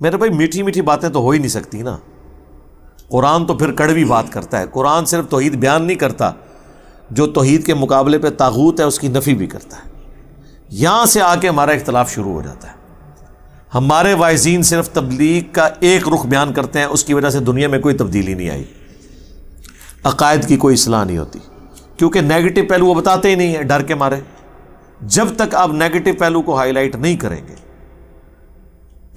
میرے بھائی میٹھی میٹھی باتیں تو ہو ہی نہیں سکتی نا. قرآن تو پھر کڑوی بات کرتا ہے. قرآن صرف توحید بیان نہیں کرتا، جو توحید کے مقابلے پہ طاغوت ہے اس کی نفی بھی کرتا ہے. یہاں سے آ کے ہمارا اختلاف شروع ہو جاتا ہے. ہمارے واعظین صرف تبلیغ کا ایک رخ بیان کرتے ہیں، اس کی وجہ سے دنیا میں کوئی تبدیلی نہیں آئی، عقائد کی کوئی اصلاح نہیں ہوتی، کیونکہ نیگیٹو پہلو وہ بتاتے ہی نہیں ہیں ڈر کے مارے. جب تک آپ نیگیٹو پہلو کو ہائی لائٹ نہیں کریں گے،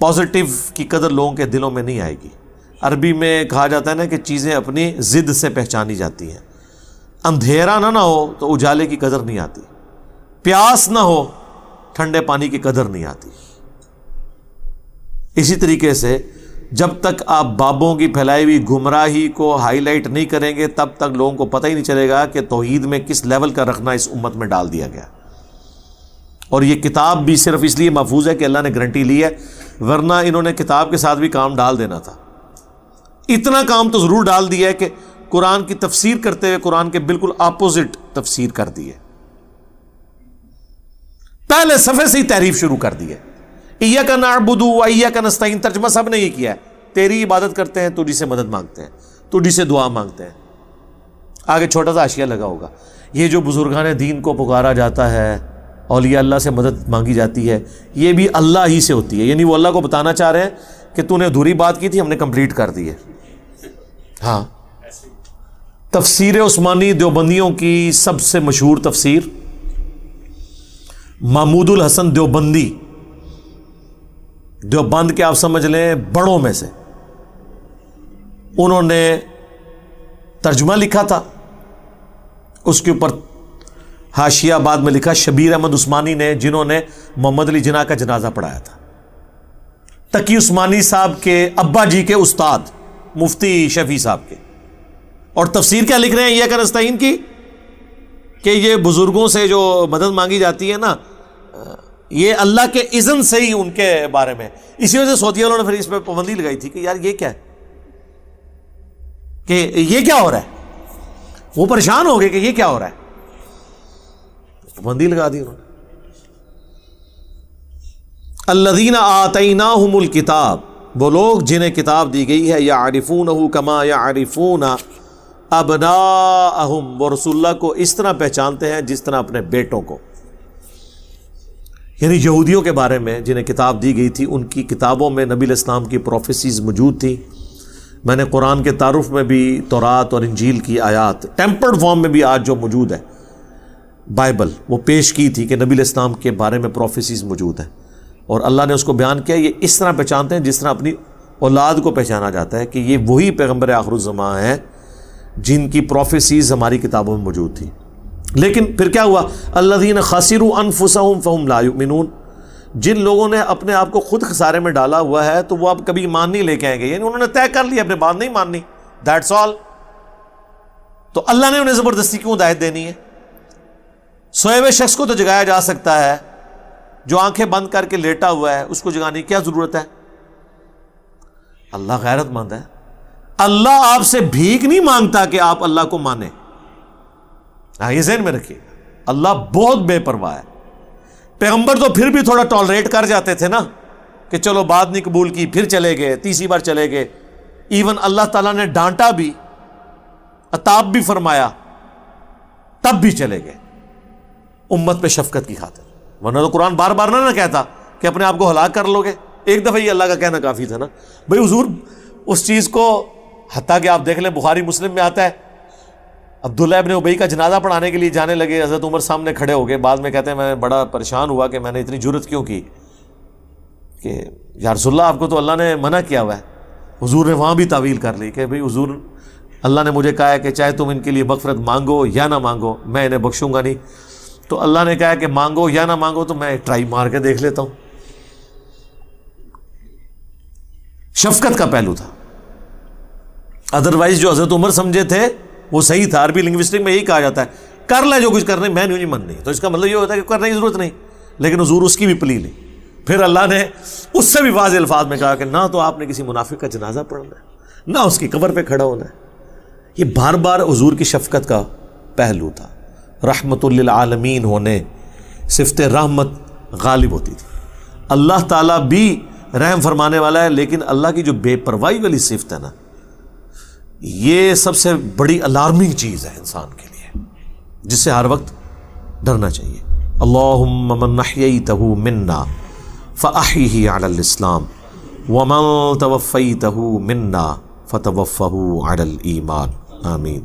پازیٹیو کی قدر لوگوں کے دلوں میں نہیں آئے گی. عربی میں کہا جاتا ہے نا کہ چیزیں اپنی ضد سے پہچانی جاتی ہیں. اندھیرا نہ ہو تو اجالے کی قدر نہیں آتی، پیاس نہ ہو ٹھنڈے پانی کی قدر نہیں آتی. اسی طریقے سے جب تک آپ بابوں کی پھیلائی ہوئی گمراہی کو ہائی لائٹ نہیں کریں گے، تب تک لوگوں کو پتہ ہی نہیں چلے گا کہ توحید میں کس لیول کا رکھنا اس امت میں ڈال دیا گیا. اور یہ کتاب بھی صرف اس لیے محفوظ ہے کہ اللہ نے گارنٹی لی ہے، ورنہ انہوں نے کتاب کے ساتھ بھی کام ڈال دینا تھا. اتنا کام تو ضرور ڈال دیا ہے کہ قرآن کی تفسیر کرتے ہوئے قرآن کے بالکل اپوزٹ تفسیر کر دی ہے. پہلے صفحے سے ہی تعریف شروع کر دی ہے. ایاک نعبد و ایاک نستعین ترجمہ سب نے یہ کیا ہے، تیری عبادت کرتے ہیں، تجھی سے مدد مانگتے ہیں، تجھی سے دعا مانگتے ہیں. آگے چھوٹا سا حاشیہ لگا ہوگا، یہ جو بزرگان دین کو پکارا جاتا ہے، اولیاء اللہ سے مدد مانگی جاتی ہے، یہ بھی اللہ ہی سے ہوتی ہے. یعنی وہ اللہ کو بتانا چاہ رہے ہیں کہ تو نے ادھوری بات کی تھی، ہم نے کمپلیٹ کر دی ہے. ہاں، تفسیر عثمانی دیوبندیوں کی سب سے مشہور تفسیر، محمود الحسن دیوبندی، دیوبند کے آپ سمجھ لیں بڑوں میں سے، انہوں نے ترجمہ لکھا تھا. اس کے اوپر حاشیہ بعد میں لکھا شبیر احمد عثمانی نے، جنہوں نے محمد علی جناح کا جنازہ پڑھایا تھا. تقی عثمانی صاحب کے ابا جی کے استاد مفتی شفیع صاحب کے. اور تفسیر کیا لکھ رہے ہیں ایاک نستعین کی، کہ یہ بزرگوں سے جو مدد مانگی جاتی ہے نا، یہ اللہ کے اذن سے ہی ان کے بارے میں. اسی وجہ سے سعودیہ والوں نے پھر اس پہ پابندی لگائی تھی کہ یار یہ کیا ہے، کہ یہ کیا ہو رہا ہے. وہ پریشان ہو گئے کہ یہ کیا ہو رہا ہے، پابندی لگا دی انہوں نے. الذین آتیناہم الکتاب، وہ لوگ جنہیں کتاب دی گئی ہے، یعرفونہ کما یعرفون ابناءہم، وہ رسول اللہ کو اس طرح پہچانتے ہیں جس طرح اپنے بیٹوں کو. یعنی یہودیوں کے بارے میں جنہیں کتاب دی گئی تھی، ان کی کتابوں میں نبی علیہ السلام کی پروفیسیز موجود تھی. میں نے قرآن کے تعارف میں بھی تورات اور انجیل کی آیات ٹیمپرڈ فارم میں بھی آج جو موجود ہے بائبل، وہ پیش کی تھی کہ نبی علیہ السلام کے بارے میں پروفیسیز موجود ہیں، اور اللہ نے اس کو بیان کیا. یہ اس طرح پہچانتے ہیں جس طرح اپنی اولاد کو پہچانا جاتا ہے کہ یہ وہی پیغمبر آخر الزمان ہیں جن کی پروفیسیز ہماری کتابوں میں موجود تھی. لیکن پھر کیا ہوا، الذین خسروا انفسہم فہم لا یؤمنون، جن لوگوں نے اپنے آپ کو خود خسارے میں ڈالا ہوا ہے تو وہ اب کبھی ایمان نہیں لے کے آئیں گے. یعنی انہوں نے طے کر لیا اپنے بات نہیں ماننی، دیٹس آل. تو اللہ نے انہیں زبردستی کیوں ہدایت دینی ہے؟ سوئے ہوئے شخص کو تو جگایا جا سکتا ہے، جو آنکھیں بند کر کے لیٹا ہوا ہے اس کو جگانے کی کیا ضرورت ہے؟ اللہ غیرت مند ہے. اللہ آپ سے بھیک نہیں مانگتا کہ آپ اللہ کو مانیں. ہاں، یہ ذہن میں رکھیے، اللہ بہت بے پرواہ ہے. پیغمبر تو پھر بھی تھوڑا ٹالریٹ کر جاتے تھے نا، کہ چلو بات نہیں قبول کی، پھر چلے گئے، تیسری بار چلے گئے. ایون اللہ تعالیٰ نے ڈانٹا بھی، عتاب بھی فرمایا، تب بھی چلے گئے امت پہ شفقت کی خاطر. ورنہ تو قرآن بار بار نہ کہتا کہ اپنے آپ کو ہلاک کر لو گے، ایک دفعہ یہ اللہ کا کہنا کافی تھا نا. بھائی حضور اس چیز کو، حتیٰ کہ آپ دیکھ لیں بخاری مسلم میں آتا ہے، عبداللہ ابن ابی کا جنازہ پڑھانے کے لیے جانے لگے، حضرت عمر سامنے کھڑے ہو گئے. بعد میں کہتے ہیں میں بڑا پریشان ہوا کہ میں نے اتنی جرت کیوں کی، کہ یا رسول اللہ آپ کو تو اللہ نے منع کیا ہوا ہے. حضور نے وہاں بھی تعویل کر لی کہ بھئی حضور اللہ نے مجھے کہا ہے کہ چاہے تم ان کے لیے مغفرت مانگو یا نہ مانگو میں انہیں بخشوں گا نہیں. تو اللہ نے کہا کہ مانگو یا نہ مانگو تو میں ٹرائی مار کے دیکھ لیتا ہوں. شفقت کا پہلو تھا. ادروائز جو حضرت عمر سمجھے تھے وہ صحیح تھا. عربی لنگوسٹک میں یہی کہا جاتا ہے کر لے جو کچھ کرنے، میں نہیں من نہیں. تو اس کا مطلب یہ ہوتا ہے کہ کرنے کی ضرورت نہیں. لیکن حضور اس کی بھی پلی لی. پھر اللہ نے اس سے بھی واضح الفاظ میں کہا کہ نہ تو آپ نے کسی منافق کا جنازہ پڑھنا ہے، نہ اس کی قبر پہ کھڑا ہونا ہے. یہ بار بار حضور کی شفقت کا پہلو تھا. رحمت للعالمین ہونے، صفت رحمت غالب ہوتی تھی. اللہ تعالیٰ بھی رحم فرمانے والا ہے، لیکن اللہ کی جو بے پرواہی والی صفت ہے نا، یہ سب سے بڑی الارمنگ چیز ہے انسان کے لیے، جس سے ہر وقت ڈرنا چاہیے۔ اللہم من احییتہ منا فاحیہ علی الاسلام ومن توفیتہ منا فتوفہ علی الایمان، آمین۔